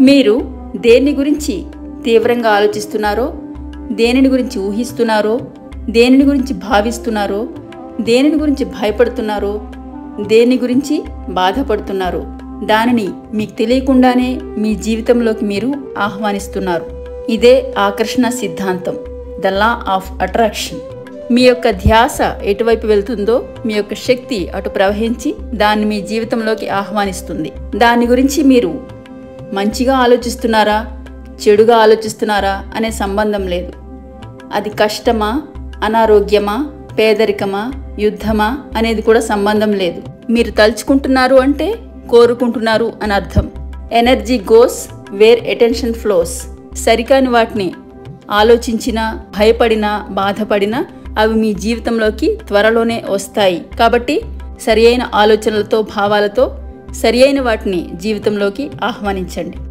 మీరు దేని గురించి తీవ్రంగా ఆలోచిస్తున్నారో, దేనిని గురించి ఊహిస్తున్నారో, దేనిని గురించి భావిస్తున్నారో, దేనిని గురించి భయపడుతున్నారో, దేని గురించి బాధపడుతున్నారో దానిని మీకు తెలియకుండానే మీ జీవితంలోకి మీరు ఆహ్వానిస్తున్నారు. ఇదే ఆకర్షణ సిద్ధాంతం, ద లా ఆఫ్ అట్రాక్షన్. మీ యొక్క ధ్యాస ఎటువైపు వెళ్తుందో మీ యొక్క శక్తి అటు ప్రవహించి దాన్ని మీ జీవితంలోకి ఆహ్వానిస్తుంది. దాని గురించి మీరు మంచిగా ఆలోచిస్తున్నారా, చెడుగా ఆలోచిస్తున్నారా అనే సంబంధం లేదు. అది కష్టమా, అనారోగ్యమా, పేదరికమా, యుద్ధమా అనేది కూడా సంబంధం లేదు. మీరు తలుచుకుంటున్నారు అంటే కోరుకుంటున్నారు అని అర్థం. Energy goes where attention flows. సరికాని వాటిని ఆలోచించినా, భయపడినా, బాధపడినా అవి మీ జీవితంలోకి త్వరలోనే వస్తాయి. కాబట్టి సరియైన ఆలోచనలతో, భావాలతో సరియైన వాటిని జీవితంలోకి ఆహ్వానించండి.